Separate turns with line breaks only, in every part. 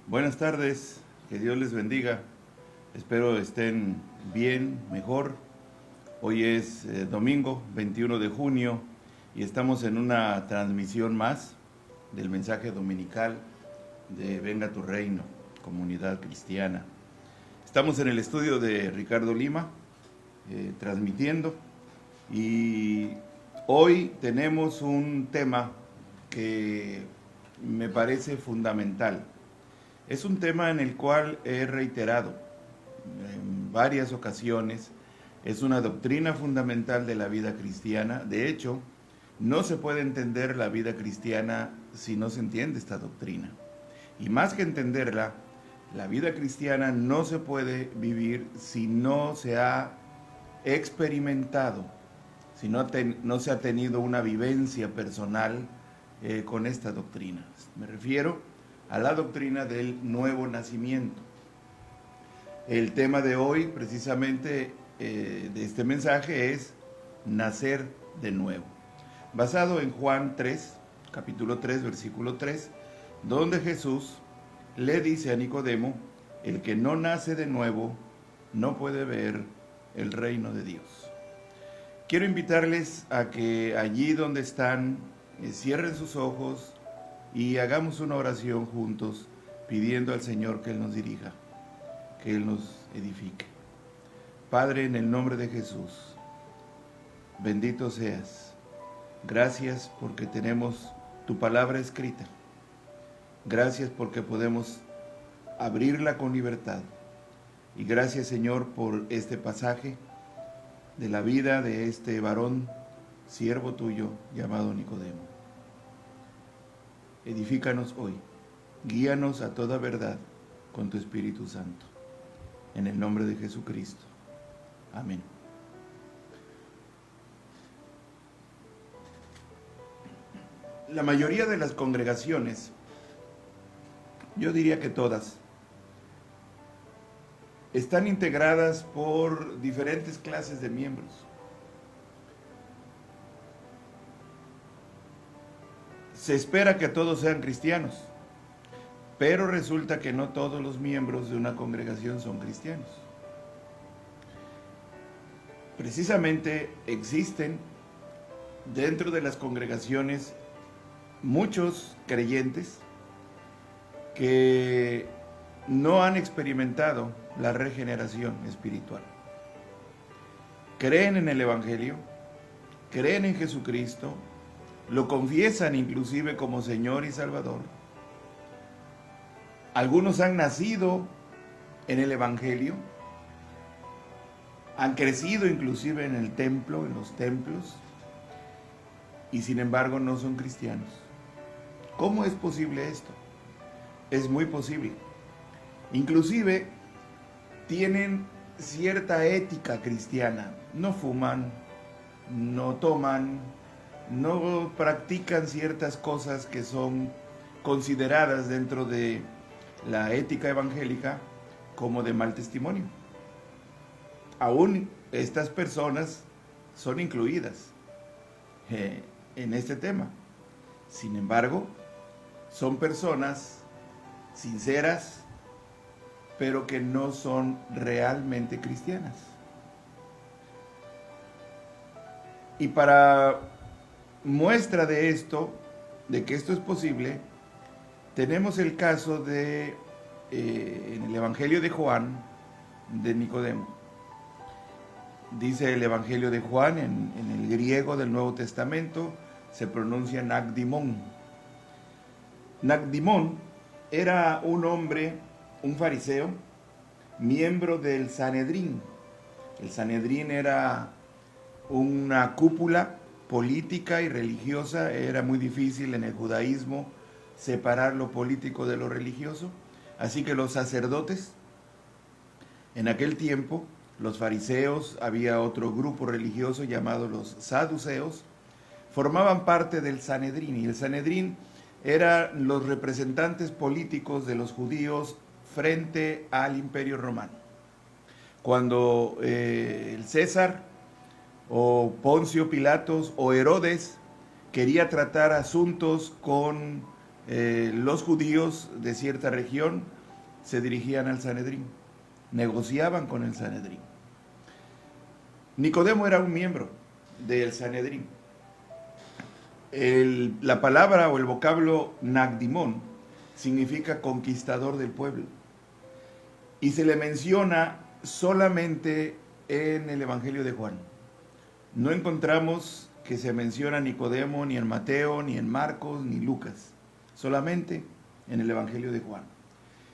Buenas tardes, que Dios les bendiga. Espero estén bien, mejor. Hoy es domingo 21 de junio y estamos en una transmisión más del mensaje dominical de Venga tu Reino, Comunidad Cristiana. Estamos en el estudio de Ricardo Lima, transmitiendo, y hoy tenemos un tema que me parece fundamental. Es un tema en el cual he reiterado en varias ocasiones. Es una doctrina fundamental de la vida cristiana. De hecho, no se puede entender la vida cristiana si no se entiende esta doctrina. Y más que entenderla, la vida cristiana no se puede vivir si no se ha experimentado, si no se ha tenido una vivencia personal con esta doctrina. Me refiero a la doctrina del nuevo nacimiento. El tema de hoy, precisamente, de este mensaje es nacer de nuevo, basado en Juan 3, capítulo 3, versículo 3, donde Jesús le dice a Nicodemo: el que no nace de nuevo no puede ver el reino de Dios. Quiero invitarles a que allí donde están, cierren sus ojos y hagamos una oración juntos, pidiendo al Señor que Él nos dirija, que Él nos edifique. Padre, en el nombre de Jesús, bendito seas. Gracias porque tenemos tu palabra escrita. Gracias porque podemos abrirla con libertad. Y gracias, Señor, por este pasaje de la vida de este varón, siervo tuyo, llamado Nicodemo. Edifícanos hoy, guíanos a toda verdad con tu Espíritu Santo. En el nombre de Jesucristo. Amén. La mayoría de las congregaciones, yo diría que todas, están integradas por diferentes clases de miembros. Se espera que todos sean cristianos, pero resulta que no todos los miembros de una congregación son cristianos. Precisamente existen dentro de las congregaciones muchos creyentes que no han experimentado la regeneración espiritual. Creen en el Evangelio, creen en Jesucristo, lo confiesan inclusive como Señor y Salvador. Algunos han nacido en el Evangelio, han crecido inclusive en el templo, en los templos, y sin embargo no son cristianos. ¿Cómo es posible esto? Es muy posible. Inclusive tienen cierta ética cristiana, no fuman, no toman, no practican ciertas cosas que son consideradas dentro de la ética evangélica como de mal testimonio. Aún estas personas son incluidas en este tema. Sin embargo, son personas sinceras, pero que no son realmente cristianas. Y para muestra de esto, de que esto es posible, tenemos el caso de, en el Evangelio de Juan, de Nicodemo. Dice el Evangelio de Juan, en el griego del Nuevo Testamento, se pronuncia Nagdimón. Nagdimón era un hombre, un fariseo, miembro del Sanedrín. El Sanedrín era una cúpula política y religiosa. Era muy difícil en el judaísmo separar lo político de lo religioso. Así que los sacerdotes, en aquel tiempo, los fariseos, había otro grupo religioso llamado los saduceos, formaban parte del Sanedrín, y el Sanedrín eran los representantes políticos de los judíos frente al Imperio Romano. Cuando el César o Poncio Pilatos o Herodes quería tratar asuntos con los judíos de cierta región se dirigían al Sanedrín, negociaban con el Sanedrín. Nicodemo era un miembro del Sanedrín. La palabra o el vocablo nagdimón significa conquistador del pueblo. Y se le menciona solamente en el Evangelio de Juan. No encontramos que se menciona Nicodemo ni en Mateo, ni en Marcos, ni Lucas. Solamente en el Evangelio de Juan.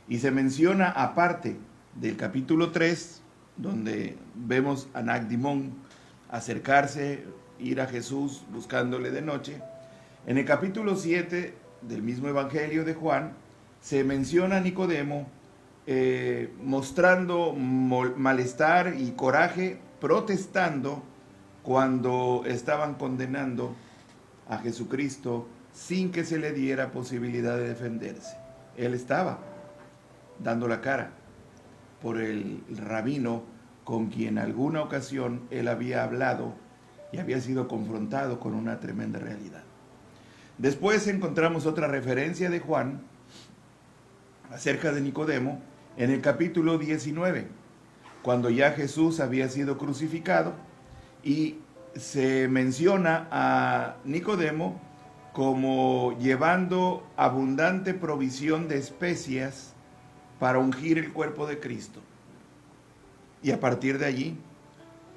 Y se menciona aparte del capítulo 3, donde vemos a Nagdimón acercarse, ir a Jesús buscándole de noche. En el capítulo 7 del mismo Evangelio de Juan, se menciona a Nicodemo mostrando malestar y coraje, protestando cuando estaban condenando a Jesucristo sin que se le diera posibilidad de defenderse. Él estaba dando la cara por el rabino con quien en alguna ocasión él había hablado y había sido confrontado con una tremenda realidad. Después encontramos otra referencia de Juan acerca de Nicodemo en el capítulo 19, cuando ya Jesús había sido crucificado, y se menciona a Nicodemo como llevando abundante provisión de especias para ungir el cuerpo de Cristo. Y a partir de allí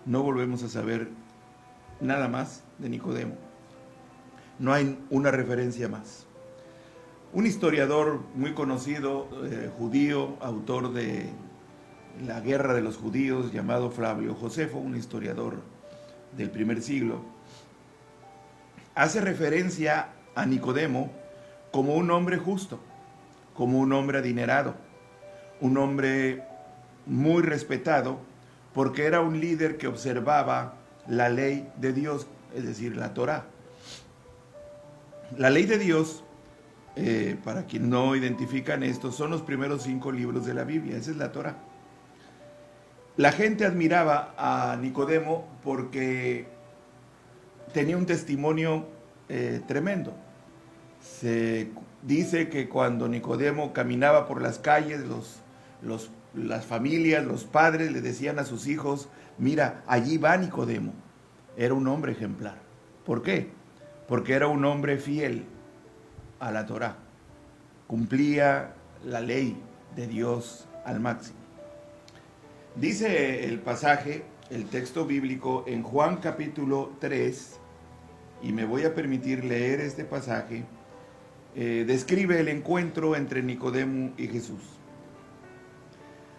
no volvemos a saber nada más de Nicodemo. No hay una referencia más. Un historiador muy conocido, judío, autor de La Guerra de los Judíos, llamado Flavio Josefo, un historiador del primer siglo, hace referencia a Nicodemo como un hombre justo, como un hombre adinerado, un hombre muy respetado, porque era un líder que observaba la ley de Dios, es decir, la Torá. La ley de Dios, para quien no identifican esto, son los primeros 5 libros de la Biblia, esa es la Torá. La gente admiraba a Nicodemo porque tenía un testimonio tremendo. Se dice que cuando Nicodemo caminaba por las calles, las familias, los padres le decían a sus hijos: mira, allí va Nicodemo. Era un hombre ejemplar. ¿Por qué? Porque era un hombre fiel a la Torá. Cumplía la ley de Dios al máximo. Dice el pasaje, el texto bíblico en Juan capítulo 3, y me voy a permitir leer este pasaje, describe el encuentro entre Nicodemo y Jesús.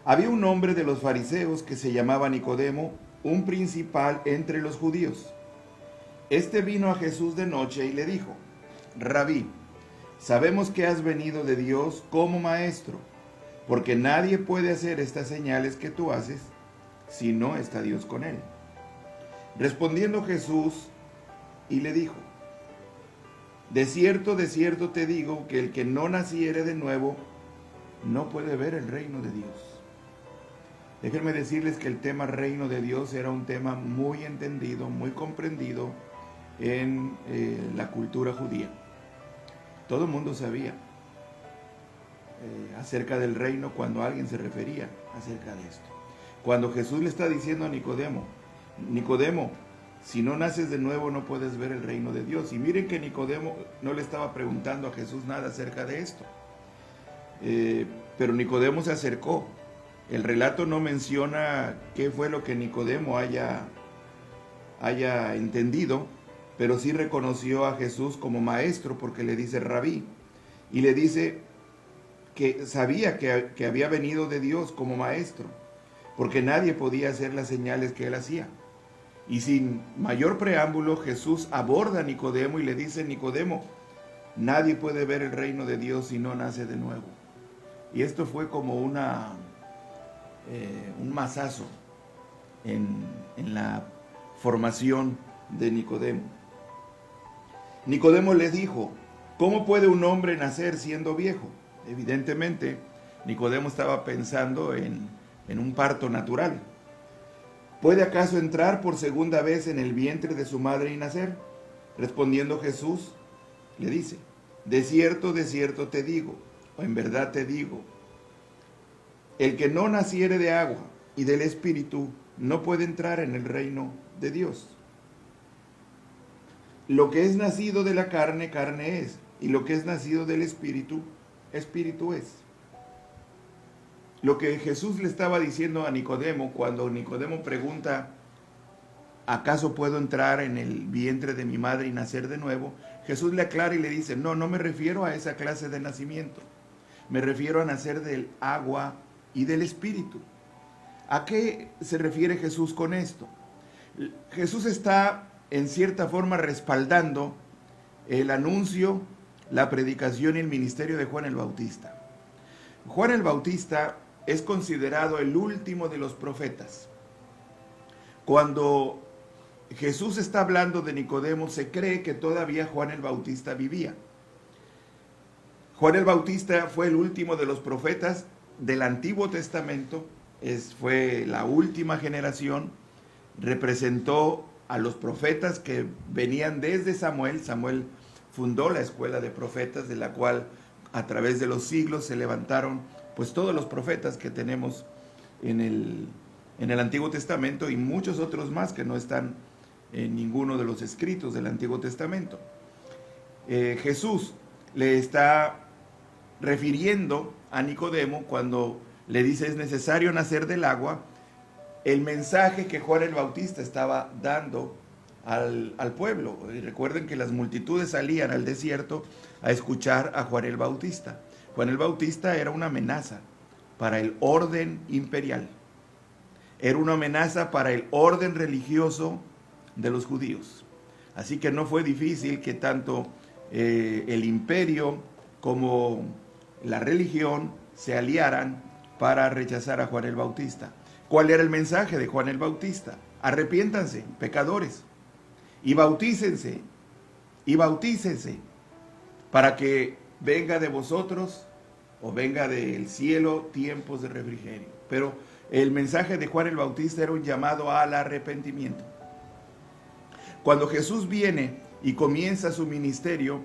Había un hombre de los fariseos que se llamaba Nicodemo, un principal entre los judíos. Este vino a Jesús de noche y le dijo: Rabí, sabemos que has venido de Dios como maestro, porque nadie puede hacer estas señales que tú haces si no está Dios con él. Respondiendo Jesús y le dijo: de cierto te digo que el que no naciere de nuevo no puede ver el reino de Dios. Déjenme decirles que el tema reino de Dios era un tema muy entendido, muy comprendido en la cultura judía. Todo el mundo sabía acerca del reino cuando alguien se refería acerca de esto. Cuando Jesús le está diciendo a Nicodemo: Nicodemo, si no naces de nuevo no puedes ver el reino de Dios. Y miren que Nicodemo no le estaba preguntando a Jesús nada acerca de esto. Pero Nicodemo se acercó. El relato no menciona qué fue lo que Nicodemo haya entendido, pero sí reconoció a Jesús como maestro, porque le dice rabí, y le dice que sabía que había venido de Dios como maestro, porque nadie podía hacer las señales que él hacía. Y sin mayor preámbulo, Jesús aborda a Nicodemo y le dice: Nicodemo, nadie puede ver el reino de Dios si no nace de nuevo. Y esto fue como un mazazo en la formación de Nicodemo. Nicodemo le dijo: ¿cómo puede un hombre nacer siendo viejo? Evidentemente, Nicodemo estaba pensando en un parto natural. ¿Puede acaso entrar por segunda vez en el vientre de su madre y nacer? Respondiendo Jesús, le dice: de cierto te digo, o en verdad te digo, el que no naciere de agua y del Espíritu no puede entrar en el reino de Dios. Lo que es nacido de la carne, carne es, y lo que es nacido del Espíritu, Espíritu es. Lo que Jesús le estaba diciendo a Nicodemo cuando Nicodemo pregunta, ¿acaso puedo entrar en el vientre de mi madre y nacer de nuevo? Jesús le aclara y le dice, no me refiero a esa clase de nacimiento. Me refiero a nacer del agua y del Espíritu. ¿A qué se refiere Jesús con esto? Jesús está en cierta forma respaldando el anuncio, la predicación y el ministerio de Juan el Bautista. Juan el Bautista es considerado el último de los profetas. Cuando Jesús está hablando de Nicodemo, se cree que todavía Juan el Bautista vivía. Juan el Bautista fue el último de los profetas del Antiguo Testamento, fue la última generación, representó a los profetas que venían desde Samuel. Samuel fundó la escuela de profetas, de la cual a través de los siglos se levantaron pues todos los profetas que tenemos en el Antiguo Testamento y muchos otros más que no están en ninguno de los escritos del Antiguo Testamento. Jesús le está refiriendo a Nicodemo cuando le dice es necesario nacer del agua, el mensaje que Juan el Bautista estaba dando al pueblo. Y recuerden que las multitudes salían al desierto a escuchar a Juan el Bautista. Juan el Bautista era una amenaza para el orden imperial. Era una amenaza para el orden religioso de los judíos. Así que no fue difícil que tanto el imperio como la religión se aliaran para rechazar a Juan el Bautista. ¿Cuál era el mensaje de Juan el Bautista? Arrepiéntanse, pecadores, y bautícense, para que venga de vosotros o venga del cielo tiempos de refrigerio. Pero el mensaje de Juan el Bautista era un llamado al arrepentimiento. Cuando Jesús viene y comienza su ministerio,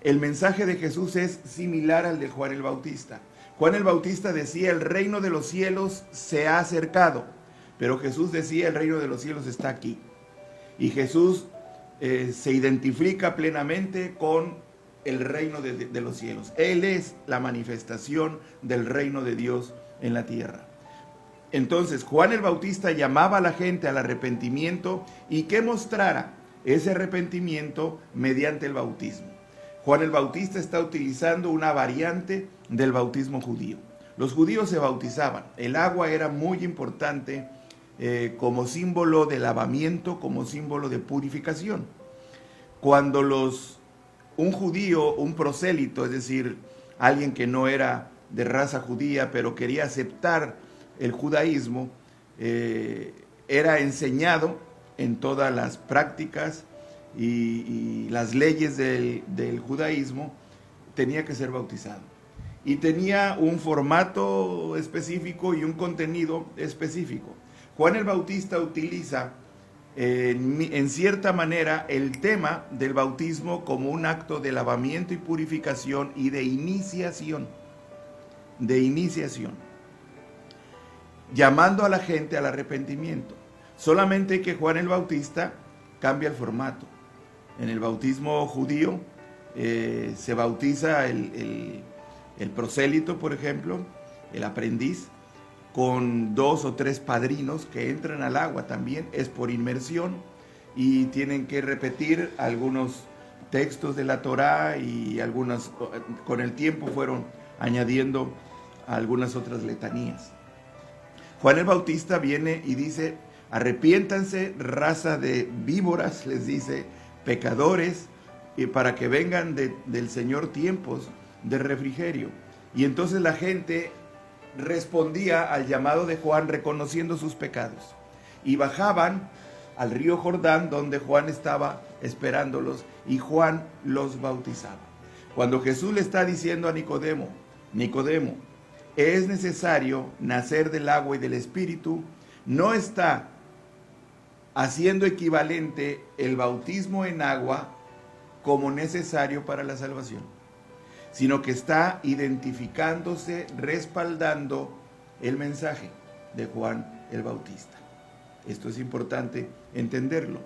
el mensaje de Jesús es similar al de Juan el Bautista. Juan el Bautista decía, el reino de los cielos se ha acercado, pero Jesús decía, el reino de los cielos está aquí. Y Jesús se identifica plenamente con el reino de los cielos. Él es la manifestación del reino de Dios en la tierra. Entonces, Juan el Bautista llamaba a la gente al arrepentimiento y que mostrara ese arrepentimiento mediante el bautismo. Juan el Bautista está utilizando una variante del bautismo judío. Los judíos se bautizaban. El agua era muy importante como símbolo de lavamiento, como símbolo de purificación. Cuando un judío, un prosélito, es decir, alguien que no era de raza judía, pero quería aceptar el judaísmo, era enseñado en todas las prácticas y las leyes del judaísmo, tenía que ser bautizado. Y tenía un formato específico y un contenido específico. Juan el Bautista utiliza en cierta manera el tema del bautismo como un acto de lavamiento y purificación y de iniciación, llamando a la gente al arrepentimiento. Solamente que Juan el Bautista cambia el formato. En el bautismo judío se bautiza el prosélito, por ejemplo, el aprendiz, con 2 o 3 padrinos que entran al agua también, es por inmersión y tienen que repetir algunos textos de la Torá y algunas, con el tiempo fueron añadiendo algunas otras letanías. Juan el Bautista viene y dice, arrepiéntanse, raza de víboras, les dice, pecadores, y para que vengan del Señor tiempos de refrigerio. Y entonces la gente respondía al llamado de Juan reconociendo sus pecados y bajaban al río Jordán donde Juan estaba esperándolos y Juan los bautizaba. Cuando Jesús le está diciendo a Nicodemo, Nicodemo, es necesario nacer del agua y del Espíritu, no está haciendo equivalente el bautismo en agua como necesario para la salvación. sino que está identificándose, respaldando el mensaje de Juan el Bautista. Esto es importante entenderlo.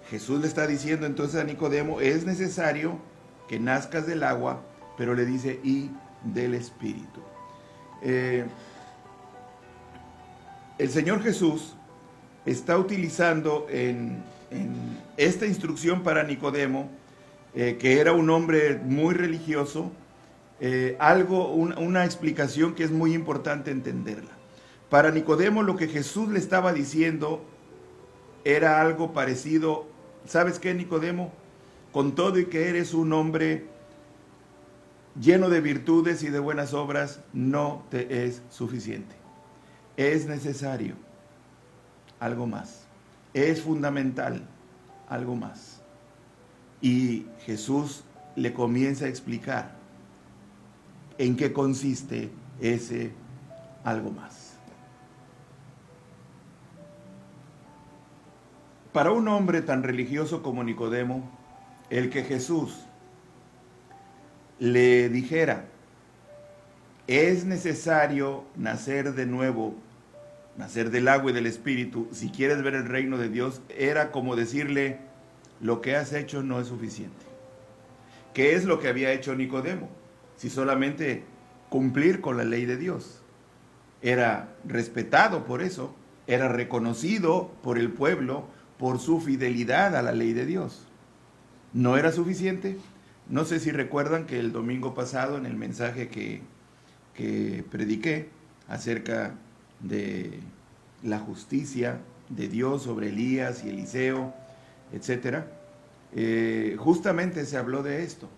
Jesús le está diciendo entonces a Nicodemo, es necesario que nazcas del agua, pero le dice, y del Espíritu. El Señor Jesús está utilizando en esta instrucción para Nicodemo, que era un hombre muy religioso, una explicación que es muy importante entenderla. Para Nicodemo lo que Jesús le estaba diciendo era algo parecido. ¿Sabes qué, Nicodemo? Con todo y que eres un hombre lleno de virtudes y de buenas obras, no te es suficiente. Es necesario algo más. Es fundamental algo más. Y Jesús le comienza a explicar en qué consiste ese algo más. Para un hombre tan religioso como Nicodemo, el que Jesús le dijera, es necesario nacer de nuevo, nacer del agua y del Espíritu, si quieres ver el reino de Dios, era como decirle, lo que has hecho no es suficiente. ¿Qué es lo que había hecho Nicodemo? Si solamente cumplir con la ley de Dios. Era respetado por eso, era reconocido por el pueblo por su fidelidad a la ley de Dios. ¿No era suficiente? No sé si recuerdan que el domingo pasado en el mensaje que prediqué acerca de la justicia de Dios sobre Elías y Eliseo, etcétera, justamente se habló de esto,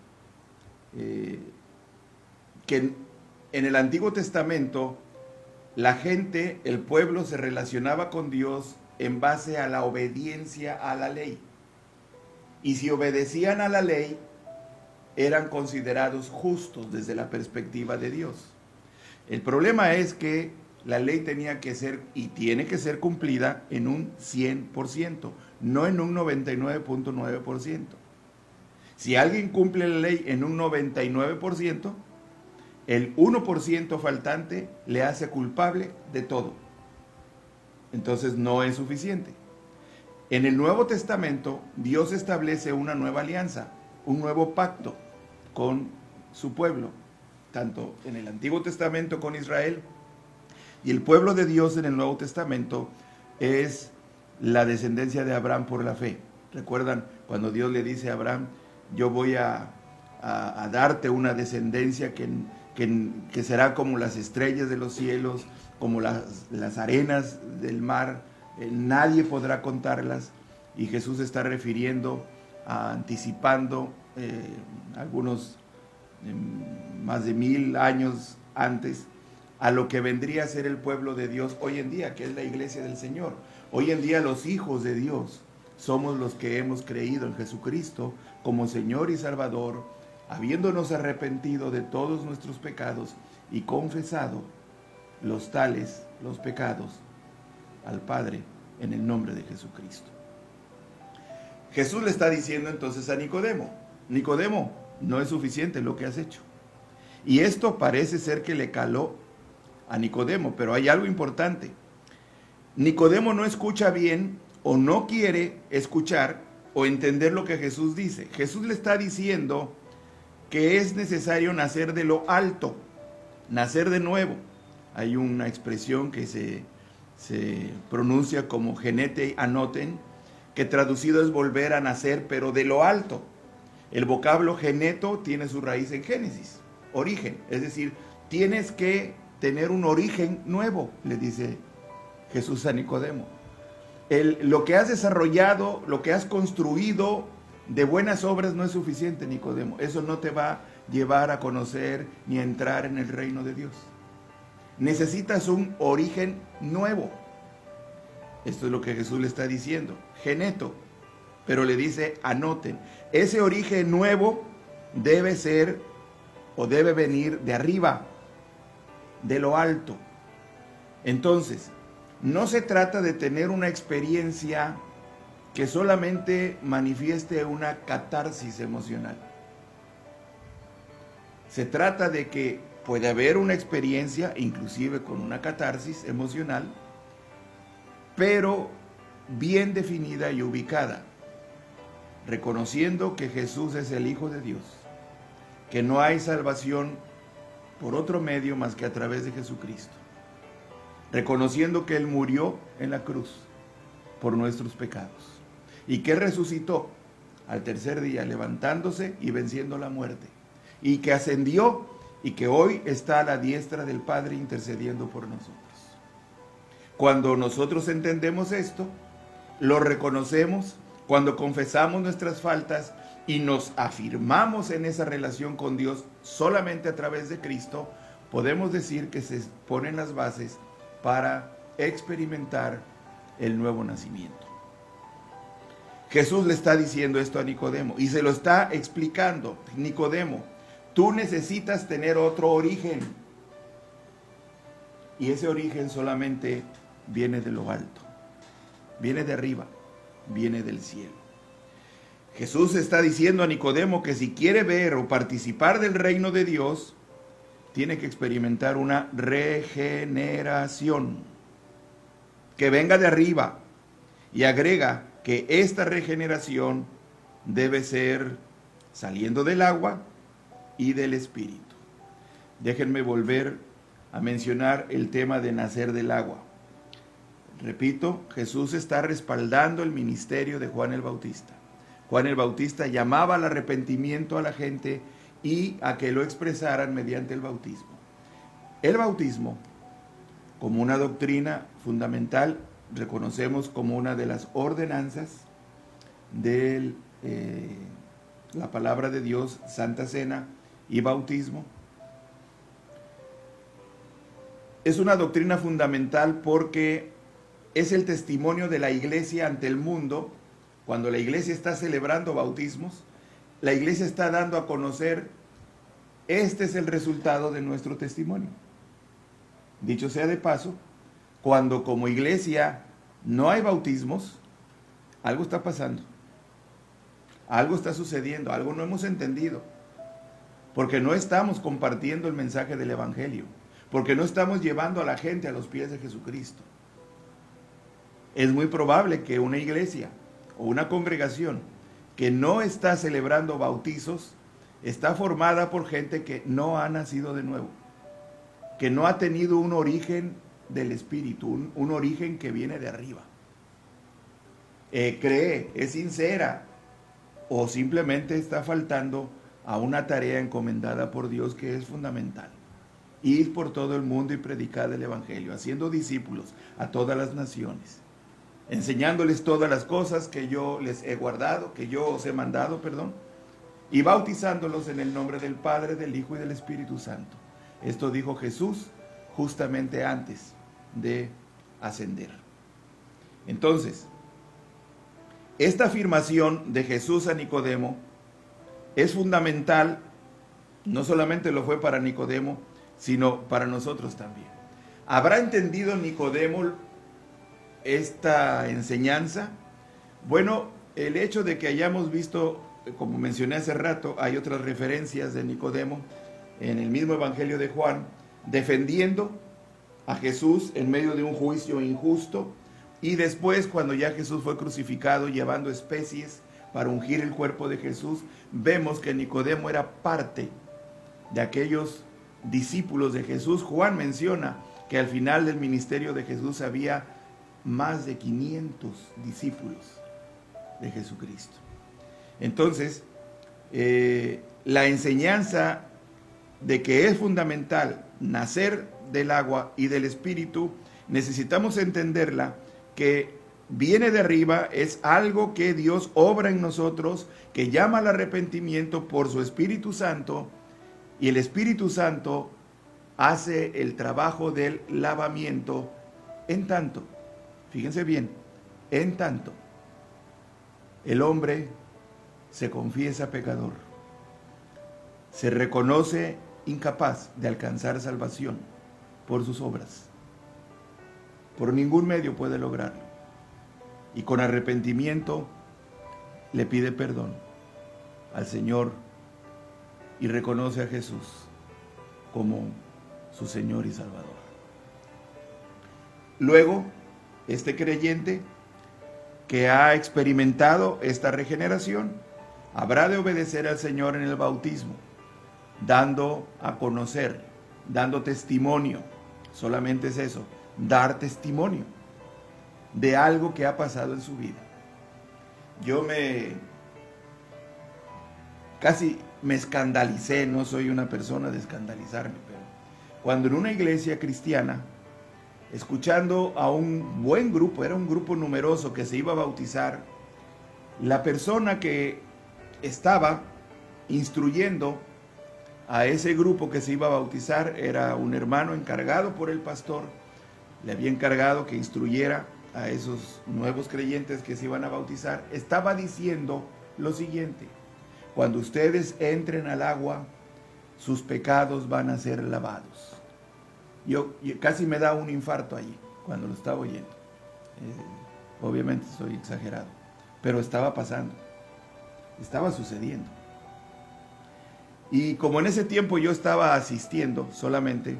que en el Antiguo Testamento la gente, el pueblo se relacionaba con Dios en base a la obediencia a la ley. Y si obedecían a la ley, eran considerados justos desde la perspectiva de Dios. El problema es que la ley tenía que ser y tiene que ser cumplida en un 100%, no en un 99.9%. Si alguien cumple la ley en un 99%, el 1% faltante le hace culpable de todo. Entonces no es suficiente. En el Nuevo Testamento, Dios establece una nueva alianza, un nuevo pacto con su pueblo, tanto en el Antiguo Testamento con Israel, y el pueblo de Dios en el Nuevo Testamento es la descendencia de Abraham por la fe. ¿Recuerdan cuando Dios le dice a Abraham, yo voy a darte una descendencia que será como las estrellas de los cielos, como las arenas del mar, nadie podrá contarlas? Y Jesús está refiriendo, anticipando algunos más de 1000 años antes, a lo que vendría a ser el pueblo de Dios hoy en día, que es la iglesia del Señor. Hoy en día los hijos de Dios somos los que hemos creído en Jesucristo como Señor y Salvador, habiéndonos arrepentido de todos nuestros pecados y confesado los pecados al Padre en el nombre de Jesucristo. Jesús le está diciendo entonces a Nicodemo, Nicodemo, no es suficiente lo que has hecho. Y esto parece ser que le caló a Nicodemo, pero hay algo importante. Nicodemo no escucha bien o no quiere escuchar o entender lo que Jesús dice. Jesús le está diciendo que es necesario nacer de lo alto, nacer de nuevo. Hay una expresión que se pronuncia como genete anoten, que traducido es volver a nacer, pero de lo alto. El vocablo geneto tiene su raíz en Génesis, origen, es decir, tienes que tener un origen nuevo, le dice Jesús a Nicodemo. Lo que has desarrollado, lo que has construido de buenas obras no es suficiente, Nicodemo. Eso no te va a llevar a conocer ni a entrar en el reino de Dios. Necesitas un origen nuevo. Esto es lo que Jesús le está diciendo, geneto, pero le dice anoten. Ese origen nuevo debe ser o debe venir de arriba, de lo alto. Entonces, no se trata de tener una experiencia que solamente manifieste una catarsis emocional. Se trata de que puede haber una experiencia, inclusive con una catarsis emocional, pero bien definida y ubicada, reconociendo que Jesús es el Hijo de Dios, que no hay salvación por otro medio más que a través de Jesucristo, reconociendo que Él murió en la cruz por nuestros pecados y que resucitó al tercer día, levantándose y venciendo la muerte, y que ascendió y que hoy está a la diestra del Padre intercediendo por nosotros. Cuando nosotros entendemos esto, lo reconocemos, cuando confesamos nuestras faltas y nos afirmamos en esa relación con Dios solamente a través de Cristo, podemos decir que se ponen las bases para experimentar el nuevo nacimiento. Jesús le está diciendo esto a Nicodemo y se lo está explicando. Nicodemo, tú necesitas tener otro origen. Y ese origen solamente viene de lo alto, viene de arriba, viene del cielo. Jesús está diciendo a Nicodemo que si quiere ver o participar del reino de Dios, tiene que experimentar una regeneración que venga de arriba, y agrega que esta regeneración debe ser saliendo del agua y del Espíritu. Déjenme volver a mencionar el tema de nacer del agua. Repito, Jesús está respaldando el ministerio de Juan el Bautista. Juan el Bautista llamaba al arrepentimiento a la gente y a que lo expresaran mediante el bautismo. El bautismo, como una doctrina fundamental, reconocemos como una de las ordenanzas de la palabra de Dios, Santa Cena y bautismo. Es una doctrina fundamental porque es el testimonio de la iglesia ante el mundo. Cuando la iglesia está celebrando bautismos, la iglesia está dando a conocer, este es el resultado de nuestro testimonio. Dicho sea de paso, cuando como iglesia no hay bautismos, algo está pasando, algo está sucediendo, algo no hemos entendido, porque no estamos compartiendo el mensaje del Evangelio, porque no estamos llevando a la gente a los pies de Jesucristo. Es muy probable que una iglesia o una congregación que no está celebrando bautizos está formada por gente que no ha nacido de nuevo, que no ha tenido un origen del Espíritu, un origen que viene de arriba. Cree, es sincera, o simplemente está faltando a una tarea encomendada por Dios que es fundamental: ir por todo el mundo y predicar el Evangelio, haciendo discípulos a todas las naciones, enseñándoles todas las cosas que yo les he guardado, que yo os he mandado, y bautizándolos en el nombre del Padre, del Hijo y del Espíritu Santo. Esto dijo Jesús justamente antes de ascender. Entonces, esta afirmación de Jesús a Nicodemo es fundamental. No solamente lo fue para Nicodemo, sino para nosotros también. ¿Habrá entendido Nicodemo esta enseñanza? Bueno, el hecho de que hayamos visto, como mencioné hace rato, hay otras referencias de Nicodemo en el mismo Evangelio de Juan, defendiendo a Jesús en medio de un juicio injusto, y después, cuando ya Jesús fue crucificado llevando especies para ungir el cuerpo de Jesús, vemos que Nicodemo era parte de aquellos discípulos de Jesús. Juan menciona que al final del ministerio de Jesús había más de 500 discípulos de Jesucristo. Entonces, la enseñanza de que es fundamental nacer del agua y del Espíritu, necesitamos entenderla, que viene de arriba, es algo que Dios obra en nosotros, que llama al arrepentimiento por su Espíritu Santo, y el Espíritu Santo hace el trabajo del lavamiento en tanto, fíjense bien, en tanto el hombre se confiesa pecador, se reconoce incapaz de alcanzar salvación por sus obras. Por ningún medio puede lograrlo. Y con arrepentimiento le pide perdón al Señor y reconoce a Jesús como su Señor y Salvador. Luego, este creyente que ha experimentado esta regeneración habrá de obedecer al Señor en el bautismo, dando a conocer, dando testimonio. Solamente es eso, dar testimonio de algo que ha pasado en su vida. Yo casi me escandalicé, no soy una persona de escandalizarme, pero cuando en una iglesia cristiana, escuchando a un buen grupo, era un grupo numeroso que se iba a bautizar, la persona que estaba instruyendo a ese grupo que se iba a bautizar era un hermano encargado por el pastor, le había encargado que instruyera a esos nuevos creyentes que se iban a bautizar. Estaba diciendo lo siguiente: cuando ustedes entren al agua, sus pecados van a ser lavados. Yo casi me da un infarto allí cuando lo estaba oyendo. Obviamente soy exagerado, pero estaba pasando, estaba sucediendo. Y como en ese tiempo yo estaba asistiendo solamente,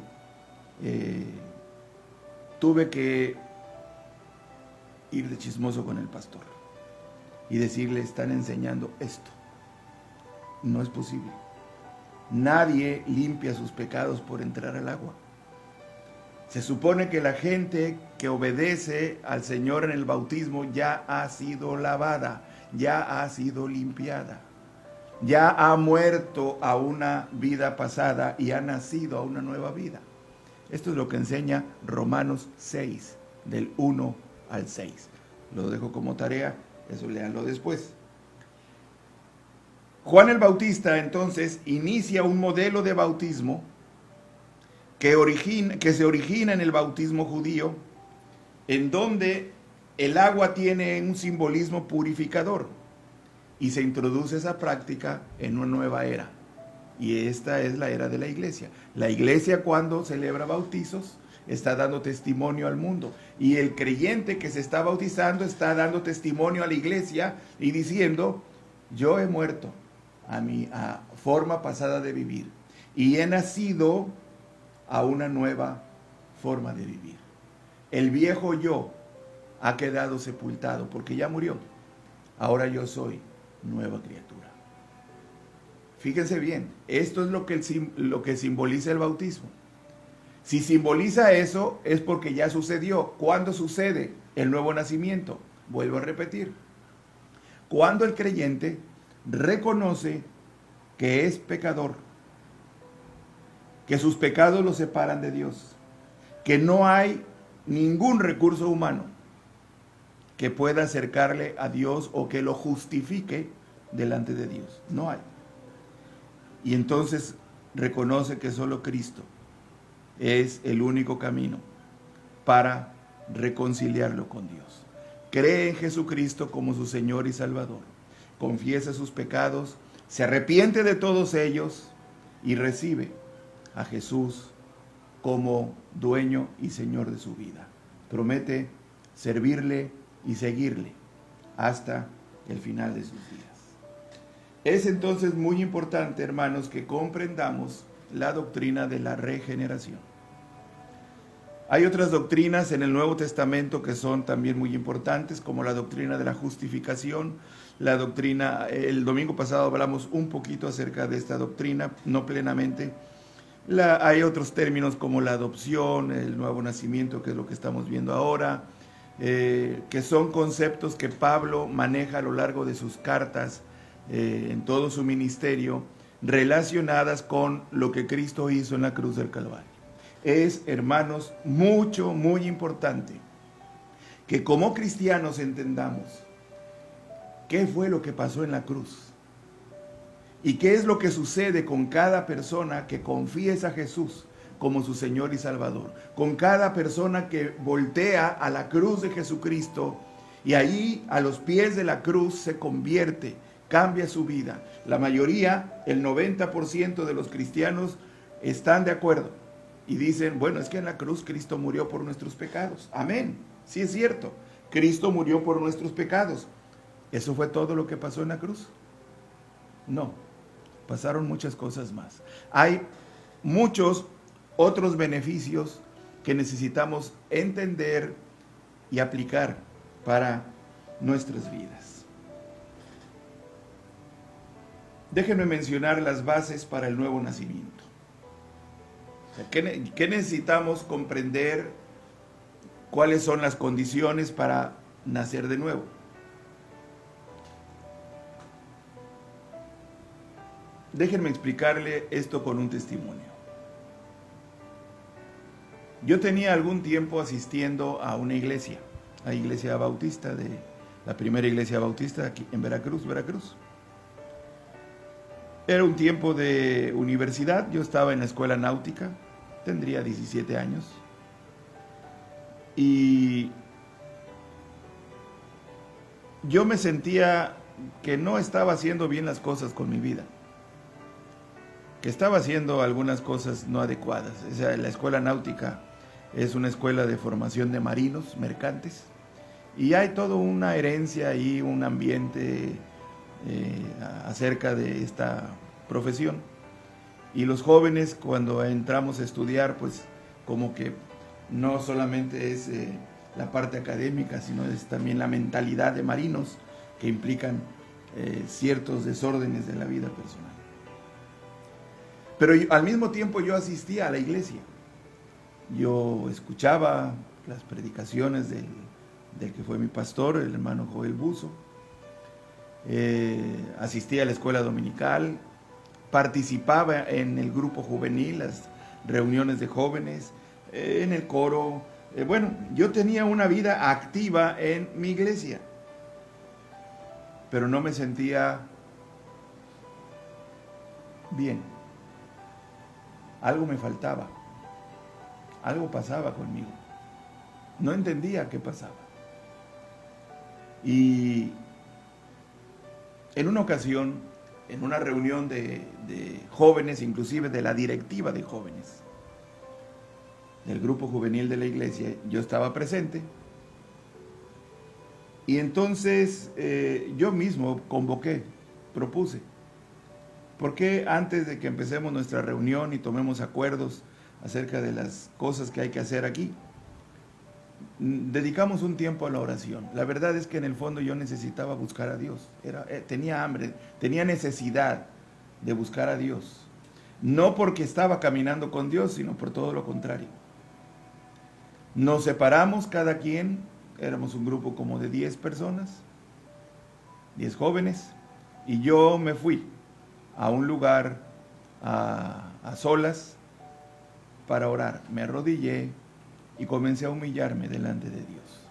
tuve que ir de chismoso con el pastor y decirle: están enseñando esto. No es posible. Nadie limpia sus pecados por entrar al agua. Se supone que la gente que obedece al Señor en el bautismo ya ha sido lavada, ya ha sido limpiada, ya ha muerto a una vida pasada y ha nacido a una nueva vida. Esto es lo que enseña Romanos 6, del 1 al 6. Lo dejo como tarea, eso léanlo después. Juan el Bautista entonces inicia un modelo de bautismo que se origina en el bautismo judío, en donde el agua tiene un simbolismo purificador, y se introduce esa práctica en una nueva era, y esta es la era de la iglesia. La iglesia, cuando celebra bautizos, está dando testimonio al mundo, y el creyente que se está bautizando está dando testimonio a la iglesia y diciendo: yo he muerto a mi forma pasada de vivir y he nacido a una nueva forma de vivir. El viejo yo ha quedado sepultado porque ya murió. Ahora yo soy nueva criatura. Fíjense bien, esto es lo que simboliza el bautismo. Si simboliza eso, es porque ya sucedió. ¿Cuándo sucede el nuevo nacimiento? Vuelvo a repetir. Cuando el creyente reconoce que es pecador, que sus pecados lo separan de Dios, que no hay ningún recurso humano que pueda acercarle a Dios o que lo justifique delante de Dios. No hay. Y entonces reconoce que solo Cristo es el único camino para reconciliarlo con Dios. Cree en Jesucristo como su Señor y Salvador. Confiesa sus pecados, se arrepiente de todos ellos y recibe a Jesús como dueño y Señor de su vida. Promete servirle y seguirle hasta el final de sus días. Es entonces muy importante, hermanos, que comprendamos la doctrina de la regeneración. Hay otras doctrinas en el Nuevo Testamento que son también muy importantes, como la doctrina de la justificación, la doctrina, el domingo pasado hablamos un poquito acerca de esta doctrina, no plenamente. Hay otros términos como la adopción, el nuevo nacimiento, que es lo que estamos viendo ahora, que son conceptos que Pablo maneja a lo largo de sus cartas, en todo su ministerio, relacionadas con lo que Cristo hizo en la cruz del Calvario. Es, hermanos, muy importante que como cristianos entendamos qué fue lo que pasó en la cruz y qué es lo que sucede con cada persona que confiesa a Jesús como su Señor y Salvador, con cada persona que voltea a la cruz de Jesucristo y ahí a los pies de la cruz se convierte, cambia su vida. La mayoría, el 90% de los cristianos están de acuerdo y dicen: bueno, es que en la cruz Cristo murió por nuestros pecados. Amén, sí es cierto, Cristo murió por nuestros pecados. ¿Eso fue todo lo que pasó en la cruz? No. pasaron muchas cosas más. Hay muchos otros beneficios que necesitamos entender y aplicar para nuestras vidas. Déjenme mencionar las bases para el nuevo nacimiento. ¿Qué necesitamos comprender? ¿Cuáles son las condiciones para nacer de nuevo? Déjenme explicarle esto con un testimonio. Yo tenía algún tiempo asistiendo a una iglesia, la iglesia bautista, la primera iglesia bautista aquí en Veracruz. Era un tiempo de universidad, yo estaba en la escuela náutica, tendría 17 años, y yo me sentía que no estaba haciendo bien las cosas con mi vida, que estaba haciendo algunas cosas no adecuadas. O sea, la escuela náutica es una escuela de formación de marinos mercantes y hay toda una herencia y un ambiente acerca de esta profesión. Y los jóvenes, cuando entramos a estudiar, pues como que no solamente es la parte académica, sino es también la mentalidad de marinos que implican ciertos desórdenes de la vida personal. Pero al mismo tiempo yo asistía a la iglesia. Yo escuchaba las predicaciones del que fue mi pastor, el hermano Joel Buzo. Asistía a la escuela dominical, participaba en el grupo juvenil, las reuniones de jóvenes, en el coro. Bueno, yo tenía una vida activa en mi iglesia, pero no me sentía bien. Algo me faltaba. Algo pasaba conmigo. No entendía qué pasaba. Y en una ocasión, en una reunión de jóvenes, inclusive de la directiva de jóvenes, del grupo juvenil de la iglesia, yo estaba presente. Y entonces yo mismo propuse, ¿por qué antes de que empecemos nuestra reunión y tomemos acuerdos acerca de las cosas que hay que hacer aquí, dedicamos un tiempo a la oración? La verdad es que en el fondo yo necesitaba buscar a Dios. Tenía hambre, tenía necesidad de buscar a Dios. No porque estaba caminando con Dios, sino por todo lo contrario. Nos separamos cada quien, éramos un grupo como de 10 personas, 10 jóvenes, y yo me fui a un lugar a solas para orar. Me arrodillé y comencé a humillarme delante de Dios.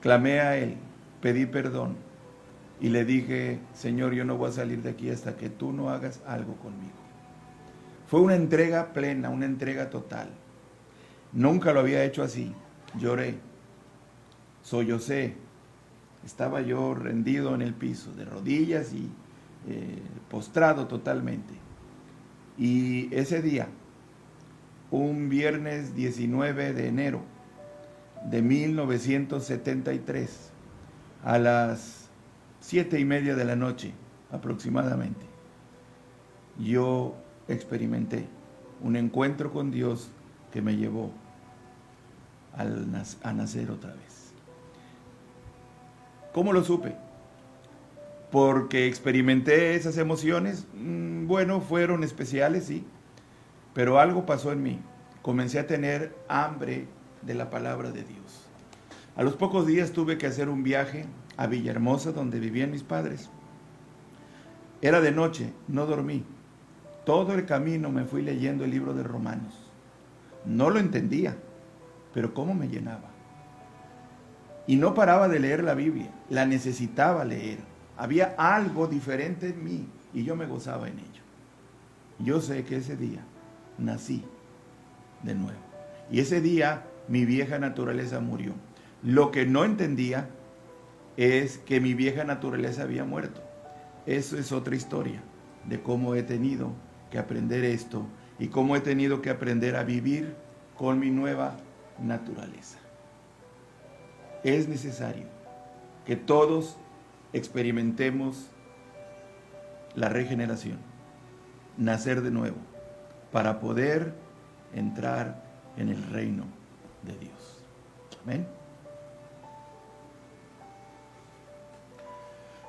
Clamé a Él, pedí perdón y le dije: Señor, yo no voy a salir de aquí hasta que tú no hagas algo conmigo. Fue una entrega plena, una entrega total. Nunca lo había hecho así. Lloré, sollocé, estaba yo rendido en el piso, de rodillas y postrado totalmente. Y ese día, un viernes 19 de enero de 1973, a las 7:30 de la noche aproximadamente, yo experimenté un encuentro con Dios que me llevó a nacer otra vez. ¿Cómo lo supe? Porque experimenté esas emociones. Bueno, fueron especiales, sí, pero algo pasó en mí. Comencé a tener hambre de la palabra de Dios. A los pocos días tuve que hacer un viaje a Villahermosa, donde vivían mis padres. Era de noche, no dormí. Todo el camino me fui leyendo el libro de Romanos. No lo entendía, pero cómo me llenaba. Y no paraba de leer la Biblia, la necesitaba leer. Había algo diferente en mí y yo me gozaba en ello. Yo sé que ese día nací de nuevo. Y ese día mi vieja naturaleza murió. Lo que no entendía es que mi vieja naturaleza había muerto. Eso es otra historia de cómo he tenido que aprender esto y cómo he tenido que aprender a vivir con mi nueva naturaleza. Es necesario que todos experimentemos la regeneración, nacer de nuevo, para poder entrar en el reino de Dios. Amén.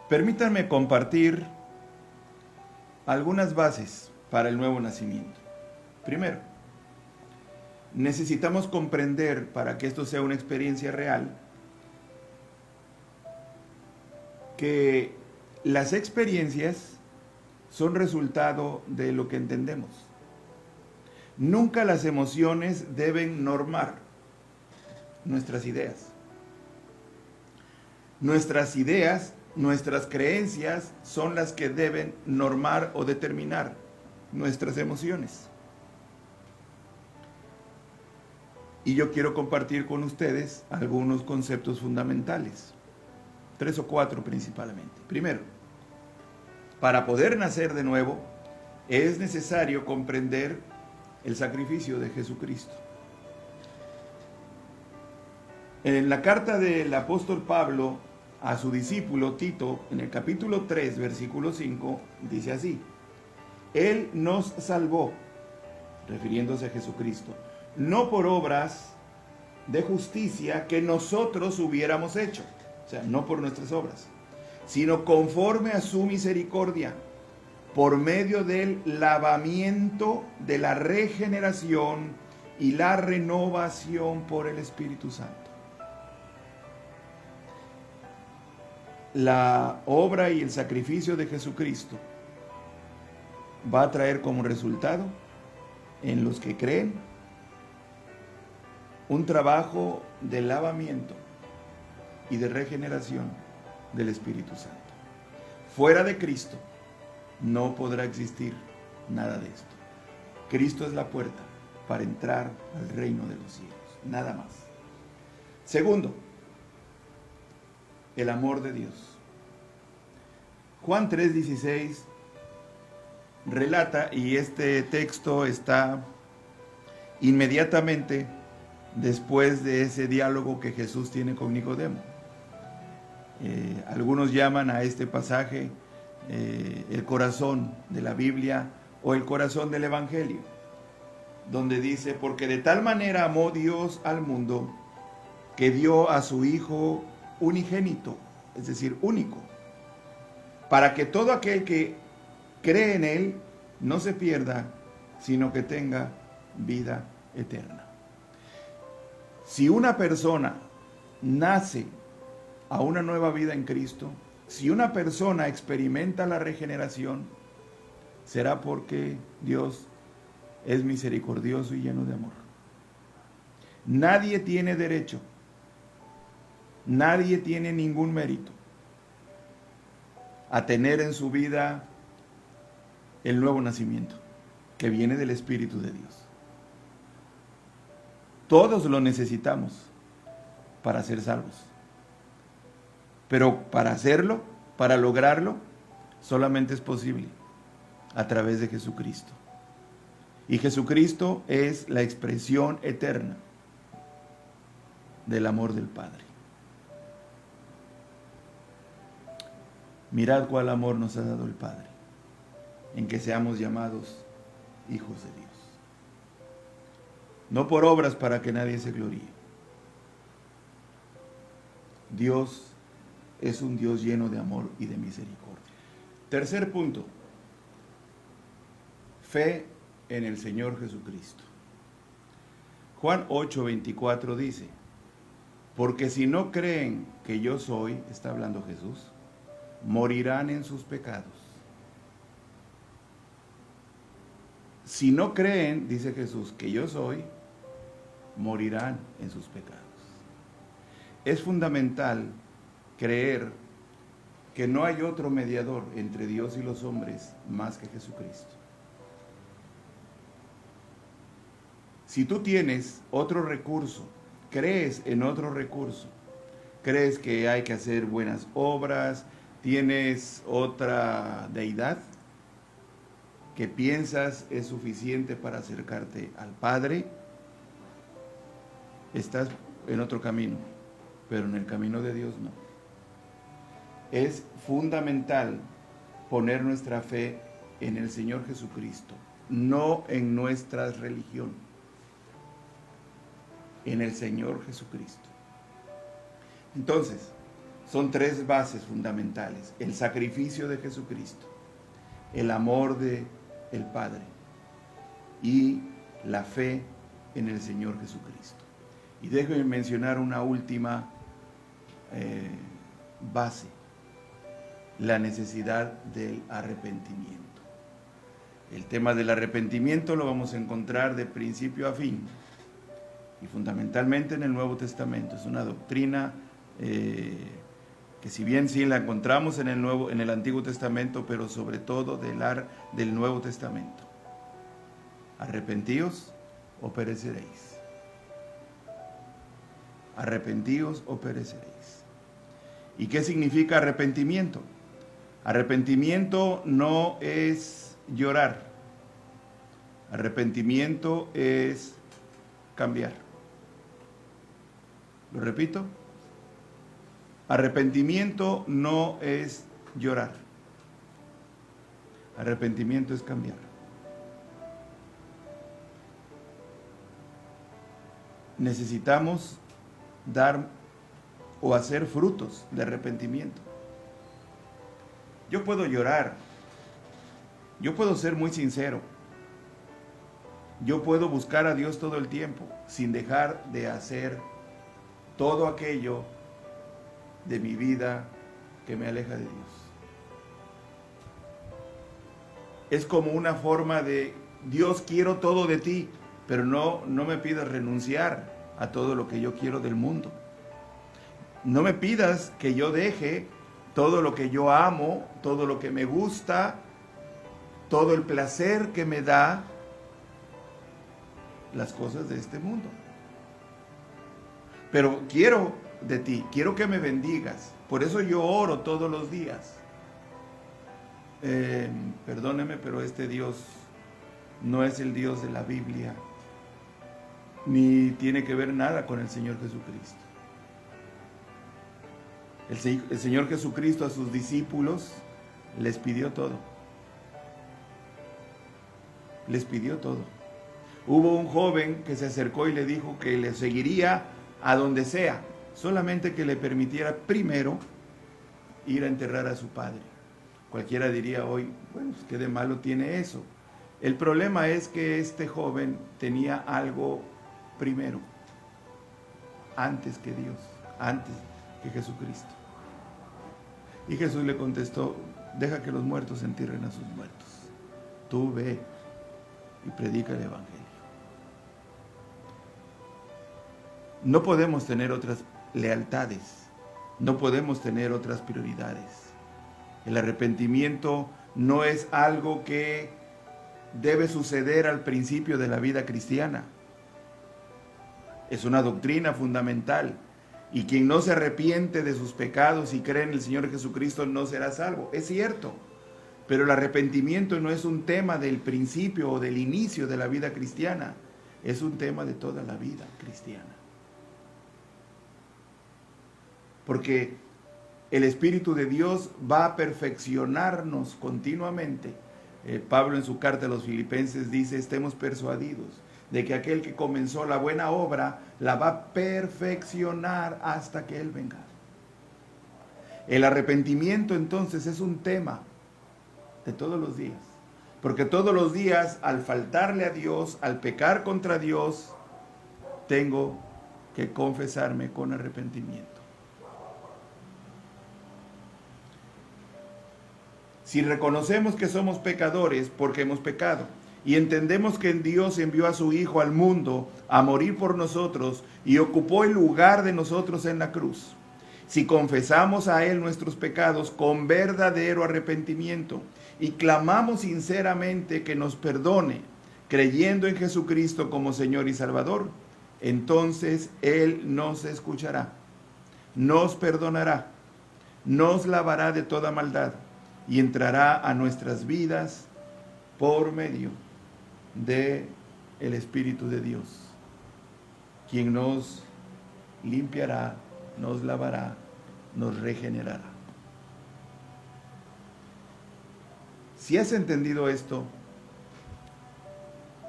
Permítanme compartir algunas bases para el nuevo nacimiento. Primero, necesitamos comprender, para que esto sea una experiencia real, que las experiencias son resultado de lo que entendemos. Nunca las emociones deben normar nuestras ideas. Nuestras ideas, nuestras creencias son las que deben normar o determinar nuestras emociones. Y yo quiero compartir con ustedes algunos conceptos fundamentales. 3 o 4 principalmente. Primero, para poder nacer de nuevo, es necesario comprender el sacrificio de Jesucristo. En la carta del apóstol Pablo a su discípulo Tito, en el capítulo 3, versículo 5, dice así: Él nos salvó, refiriéndose a Jesucristo, no por obras de justicia que nosotros hubiéramos hecho, o sea, no por nuestras obras, sino conforme a su misericordia, por medio del lavamiento de la regeneración y la renovación por el Espíritu Santo. La obra y el sacrificio de Jesucristo va a traer como resultado en los que creen un trabajo de lavamiento y de regeneración del Espíritu Santo. Fuera de Cristo no podrá existir nada de esto. Cristo es la puerta para entrar al reino de los cielos, nada más. Segundo, el amor de Dios. Juan 3:16 relata, y este texto está inmediatamente después de ese diálogo que Jesús tiene con Nicodemo. Algunos llaman a este pasaje el corazón de la Biblia o el corazón del Evangelio, donde dice: porque de tal manera amó Dios al mundo que dio a su Hijo unigénito, es decir, único, para que todo aquel que cree en Él no se pierda, sino que tenga vida eterna. Si una persona nace a una nueva vida en Cristo, si una persona experimenta la regeneración, será porque Dios es misericordioso y lleno de amor. Nadie tiene derecho, nadie tiene ningún mérito a tener en su vida el nuevo nacimiento que viene del Espíritu de Dios. Todos lo necesitamos para ser salvos. Pero para hacerlo, para lograrlo, solamente es posible a través de Jesucristo. Y Jesucristo es la expresión eterna del amor del Padre. Mirad cuál amor nos ha dado el Padre, en que seamos llamados hijos de Dios. No por obras para que nadie se gloríe. Dios es un Dios lleno de amor y de misericordia. Tercer punto: fe en el Señor Jesucristo. Juan 8:24 dice: porque si no creen que yo soy, está hablando Jesús, morirán en sus pecados. Si no creen, dice Jesús, que yo soy, morirán en sus pecados. Es fundamental creer que no hay otro mediador entre Dios y los hombres más que Jesucristo. Si tú tienes otro recurso, crees en otro recurso, crees que hay que hacer buenas obras, tienes otra deidad que piensas es suficiente para acercarte al Padre, estás en otro camino, pero en el camino de Dios no. Es fundamental poner nuestra fe en el Señor Jesucristo, no en nuestra religión, en el Señor Jesucristo. Entonces, son tres bases fundamentales: el sacrificio de Jesucristo, el amor del Padre y la fe en el Señor Jesucristo. Y déjenme mencionar una última base: la necesidad del arrepentimiento. El tema del arrepentimiento lo vamos a encontrar de principio a fin y fundamentalmente en el Nuevo Testamento. Es una doctrina que si bien sí la encontramos en el Antiguo Testamento, pero sobre todo del Nuevo Testamento. Arrepentíos o pereceréis. Arrepentíos o pereceréis. ¿Y qué significa arrepentimiento? Arrepentimiento no es llorar. Arrepentimiento es cambiar. Lo repito. Arrepentimiento no es llorar. Arrepentimiento es cambiar. Necesitamos dar o hacer frutos de arrepentimiento. Yo puedo llorar. Yo puedo ser muy sincero. Yo puedo buscar a Dios todo el tiempo sin dejar de hacer todo aquello de mi vida que me aleja de Dios. Es como una forma de: Dios, quiero todo de ti, pero no me pidas renunciar a todo lo que yo quiero del mundo. No me pidas que yo deje todo lo que yo amo, todo lo que me gusta, todo el placer que me da las cosas de este mundo. Pero quiero de ti, quiero que me bendigas. Por eso yo oro todos los días. Perdóneme, pero este Dios no es el Dios de la Biblia, ni tiene que ver nada con el Señor Jesucristo. El Señor Jesucristo a sus discípulos les pidió todo. Les pidió todo. Hubo un joven que se acercó y le dijo que le seguiría a donde sea, solamente que le permitiera primero ir a enterrar a su padre. Cualquiera diría hoy: bueno, ¿qué de malo tiene eso? El problema es que este joven tenía algo primero, antes que Dios, antes que Jesucristo. Y Jesús le contestó: deja que los muertos entierren a sus muertos. Tú ve y predica el Evangelio. No podemos tener otras lealtades, no podemos tener otras prioridades. El arrepentimiento no es algo que debe suceder al principio de la vida cristiana. Es una doctrina fundamental. Y quien no se arrepiente de sus pecados y cree en el Señor Jesucristo no será salvo. Es cierto, pero el arrepentimiento no es un tema del principio o del inicio de la vida cristiana. Es un tema de toda la vida cristiana. Porque el Espíritu de Dios va a perfeccionarnos continuamente. Pablo en su carta a los Filipenses dice: estemos persuadidos de que aquel que comenzó la buena obra la va a perfeccionar hasta que Él venga. El arrepentimiento entonces es un tema de todos los días, porque todos los días, al faltarle a Dios, al pecar contra Dios, tengo que confesarme con arrepentimiento. Si reconocemos que somos pecadores porque hemos pecado y entendemos que Dios envió a su Hijo al mundo a morir por nosotros y ocupó el lugar de nosotros en la cruz, si confesamos a Él nuestros pecados con verdadero arrepentimiento y clamamos sinceramente que nos perdone, creyendo en Jesucristo como Señor y Salvador, entonces Él nos escuchará, nos perdonará, nos lavará de toda maldad y entrará a nuestras vidas por medio de el Espíritu de Dios, quien nos limpiará, nos lavará, nos regenerará. Si has entendido esto,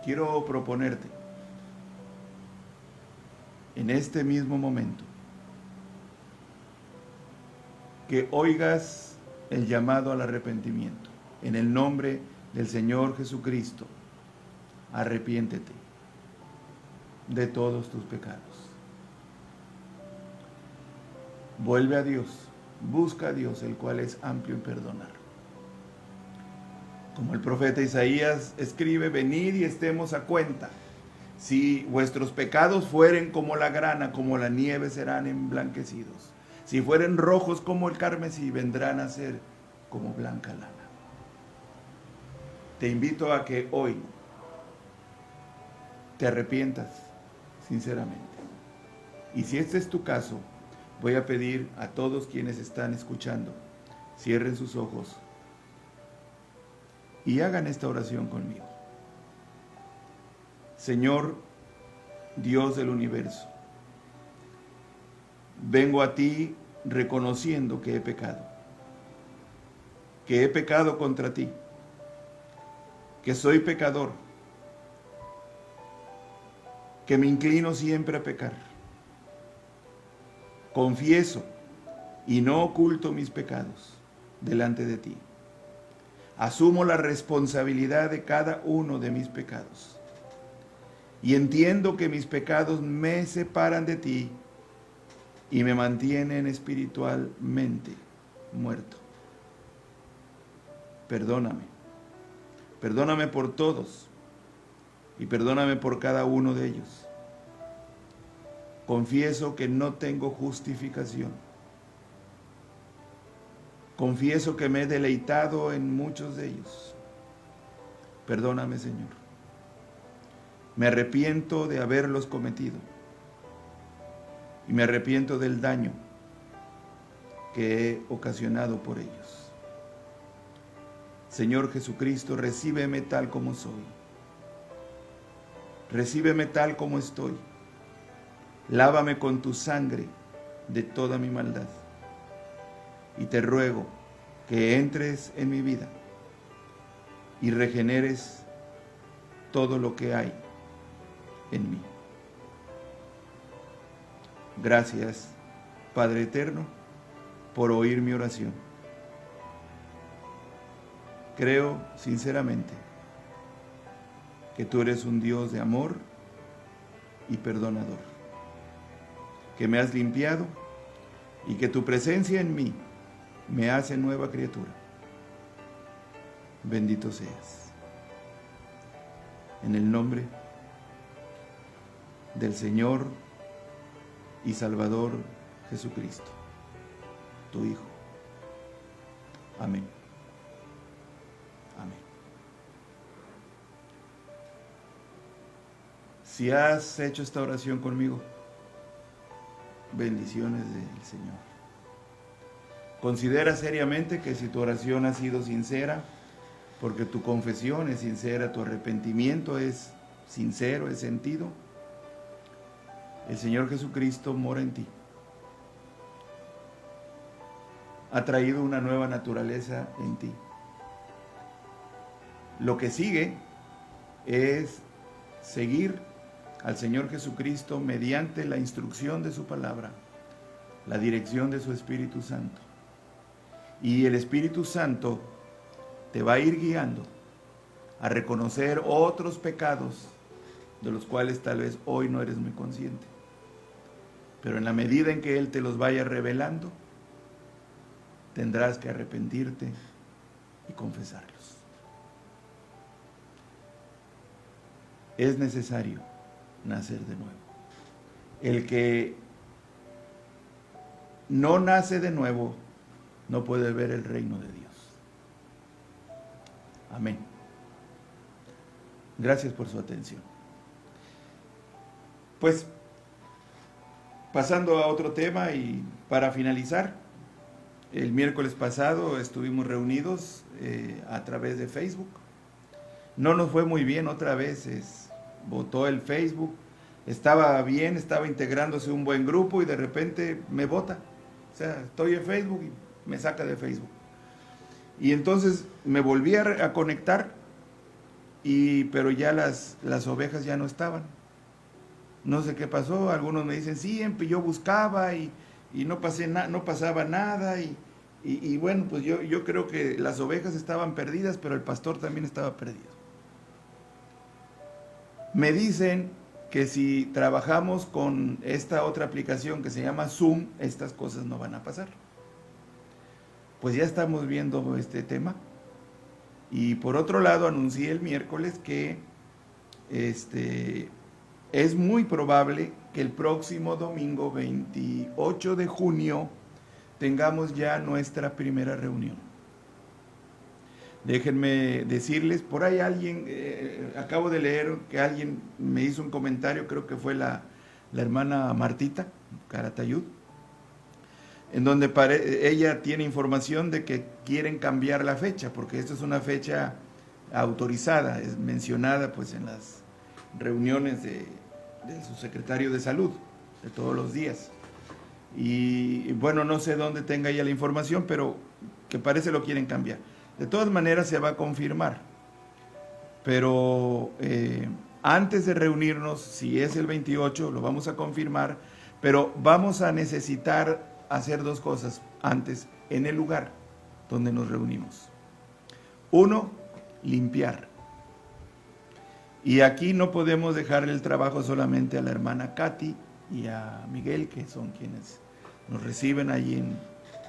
quiero proponerte en este mismo momento que oigas el llamado al arrepentimiento. En el nombre del Señor Jesucristo, arrepiéntete de todos tus pecados. Vuelve a Dios, busca a Dios, el cual es amplio en perdonar. Como el profeta Isaías escribe, venid y estemos a cuenta. Si vuestros pecados fueren como la grana, como la nieve serán emblanquecidos. Si fueren rojos como el carmesí, vendrán a ser como blanca lana. Te invito a que hoy te arrepientas sinceramente. Y si este es tu caso, voy a pedir a todos quienes están escuchando, cierren sus ojos y hagan esta oración conmigo. Señor, Dios del universo, vengo a ti reconociendo que he pecado contra ti, que soy pecador, que me inclino siempre a pecar. Confieso y no oculto mis pecados delante de ti. Asumo la responsabilidad de cada uno de mis pecados. Y entiendo que mis pecados me separan de ti y me mantienen espiritualmente muerto. Perdóname. Perdóname por todos y perdóname por cada uno de ellos. Confieso que no tengo justificación. Confieso que me he deleitado en muchos de ellos. Perdóname, Señor. Me arrepiento de haberlos cometido. Y me arrepiento del daño que he ocasionado por ellos. Señor Jesucristo, recíbeme tal como soy. Recíbeme tal como estoy. Lávame con tu sangre de toda mi maldad. Y te ruego que entres en mi vida y regeneres todo lo que hay en mí. Gracias, Padre eterno, por oír mi oración. Creo sinceramente que tú eres un Dios de amor y perdonador, que me has limpiado y que tu presencia en mí me hace nueva criatura. Bendito seas. En el nombre del Señor y Salvador Jesucristo, tu Hijo. Amén. Amén. Si has hecho esta oración conmigo, bendiciones del Señor. Considera seriamente que si tu oración ha sido sincera, porque tu confesión es sincera, tu arrepentimiento es sincero, es sentido, el Señor Jesucristo mora en ti. Ha traído una nueva naturaleza en ti. Lo que sigue es seguir al Señor Jesucristo mediante la instrucción de su palabra, la dirección de su Espíritu Santo. Y el Espíritu Santo te va a ir guiando a reconocer otros pecados de los cuales tal vez hoy no eres muy consciente. Pero en la medida en que Él te los vaya revelando, tendrás que arrepentirte y confesarlos. Es necesario nacer de nuevo. El que no nace de nuevo no puede ver el reino de Dios. Amén. Gracias por su atención. Pues, pasando a otro tema y para finalizar, el miércoles pasado estuvimos reunidos a través de Facebook. No nos fue muy bien otra vez, votó el Facebook, estaba bien, estaba integrándose un buen grupo y de repente me vota. O sea, estoy en Facebook y me saca de Facebook. Y entonces me volví a conectar, pero ya las ovejas ya no estaban. No sé qué pasó, algunos me dicen, sí, yo buscaba y no pasaba nada, y bueno, pues yo creo que las ovejas estaban perdidas, pero el pastor también estaba perdido. Me dicen que si trabajamos con esta otra aplicación que se llama Zoom, estas cosas no van a pasar. Pues ya estamos viendo este tema. Y por otro lado, anuncié el miércoles que es muy probable que el próximo domingo 28 de junio tengamos ya nuestra primera reunión. Déjenme decirles, por ahí alguien, acabo de leer que alguien me hizo un comentario, creo que fue la hermana Martita Caratayud, en donde ella tiene información de que quieren cambiar la fecha, porque esto es una fecha autorizada, es mencionada pues en las reuniones de su secretario de salud de todos los días. Y bueno, no sé dónde tenga ella la información, pero que parece lo quieren cambiar. De todas maneras se va a confirmar, pero antes de reunirnos, si es el 28, lo vamos a confirmar, pero vamos a necesitar hacer dos cosas antes en el lugar donde nos reunimos. Uno, limpiar. Y aquí no podemos dejar el trabajo solamente a la hermana Katy y a Miguel, que son quienes nos reciben allí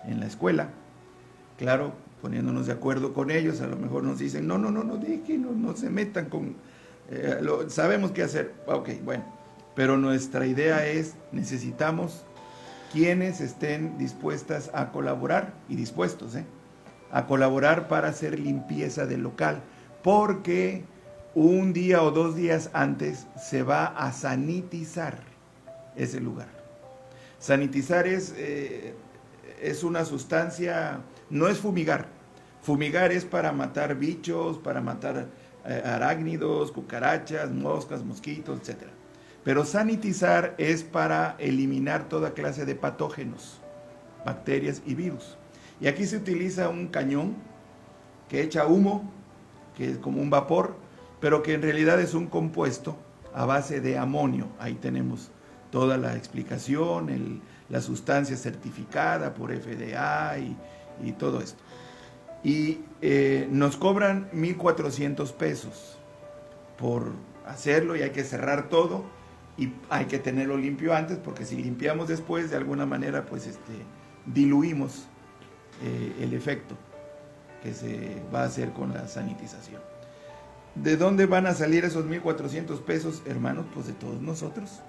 en la escuela. Claro, poniéndonos de acuerdo con ellos, a lo mejor nos dicen, no se metan con... sabemos qué hacer, ok, bueno, pero nuestra idea es, necesitamos quienes estén dispuestas a colaborar, y dispuestos, a colaborar para hacer limpieza del local, porque un día o 2 días antes se va a sanitizar ese lugar. Sanitizar es una sustancia, no es fumigar. Fumigar es para matar bichos, para matar arácnidos, cucarachas, moscas, mosquitos, etc. Pero sanitizar es para eliminar toda clase de patógenos, bacterias y virus. Y aquí se utiliza un cañón que echa humo, que es como un vapor, pero que en realidad es un compuesto a base de amonio. Ahí tenemos toda la explicación, la sustancia certificada por FDA y todo esto. Y nos cobran 1,400 pesos por hacerlo, y hay que cerrar todo y hay que tenerlo limpio antes, porque si limpiamos después, de alguna manera pues diluimos el efecto que se va a hacer con la sanitización. ¿De dónde van a salir esos 1,400 pesos, hermanos? Pues de todos nosotros.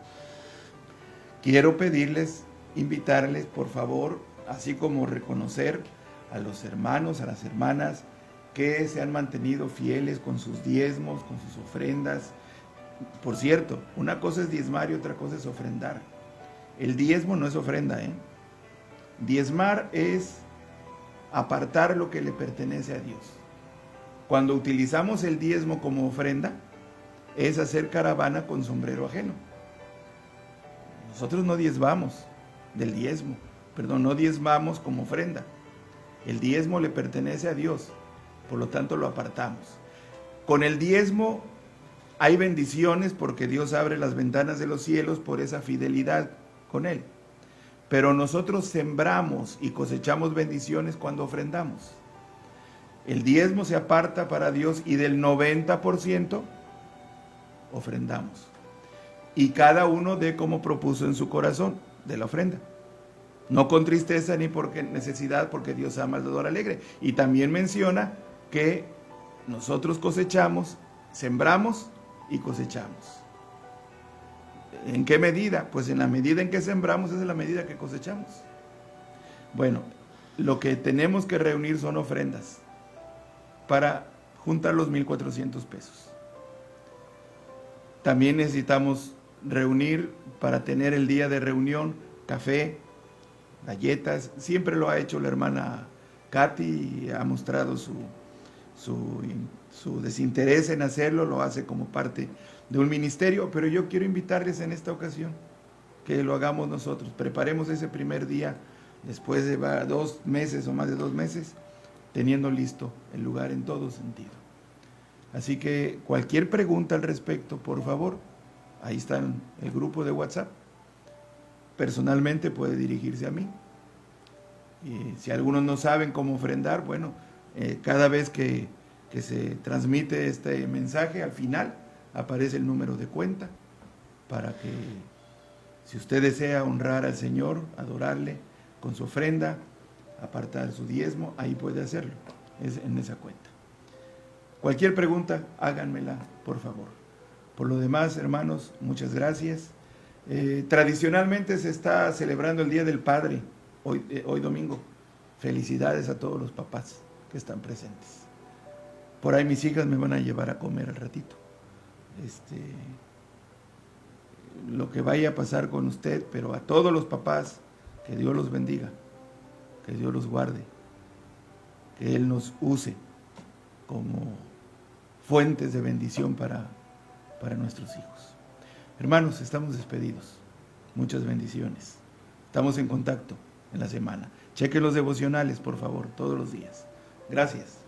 Quiero pedirles, invitarles, por favor, así como reconocer a los hermanos, a las hermanas que se han mantenido fieles con sus diezmos, con sus ofrendas. Por cierto, una cosa es diezmar y otra cosa es ofrendar. El diezmo no es ofrenda, Diezmar es apartar lo que le pertenece a Dios. Cuando utilizamos el diezmo como ofrenda, es hacer caravana con sombrero ajeno. Nosotros no diezmamos del diezmo, no diezmamos como ofrenda. El diezmo le pertenece a Dios, por lo tanto lo apartamos. Con el diezmo hay bendiciones porque Dios abre las ventanas de los cielos por esa fidelidad con Él. Pero nosotros sembramos y cosechamos bendiciones cuando ofrendamos. El diezmo se aparta para Dios y del 90% ofrendamos. Y cada uno dé como propuso en su corazón de la ofrenda. No con tristeza ni por necesidad, porque Dios ama al dador alegre. Y también menciona que nosotros cosechamos, sembramos y cosechamos. ¿En qué medida? Pues en la medida en que sembramos es en la medida que cosechamos. Bueno, lo que tenemos que reunir son ofrendas para juntar los 1,400 pesos. También necesitamos reunir para tener el día de reunión café, galletas. Siempre lo ha hecho la hermana Katy y ha mostrado su desinterés en hacerlo, lo hace como parte de un ministerio, pero yo quiero invitarles en esta ocasión que lo hagamos nosotros. Preparemos ese primer día, después de 2 meses o más de 2 meses, teniendo listo el lugar en todo sentido. Así que cualquier pregunta al respecto, por favor, ahí está el grupo de WhatsApp. Personalmente puede dirigirse a mí. Y si algunos no saben cómo ofrendar, bueno, cada vez que se transmite este mensaje, al final aparece el número de cuenta para que, si usted desea honrar al Señor, adorarle con su ofrenda, apartar su diezmo, ahí puede hacerlo, es en esa cuenta. Cualquier pregunta, háganmela, por favor. Por lo demás, hermanos, muchas gracias. Tradicionalmente se está celebrando el Día del Padre, hoy domingo. Felicidades a todos los papás que están presentes. Por ahí mis hijas me van a llevar a comer al ratito. Lo que vaya a pasar con usted, pero a todos los papás, que Dios los bendiga, que Dios los guarde, que Él nos use como fuentes de bendición para nuestros hijos. Hermanos, estamos despedidos. Muchas bendiciones. Estamos en contacto en la semana. Chequen los devocionales, por favor, todos los días. Gracias.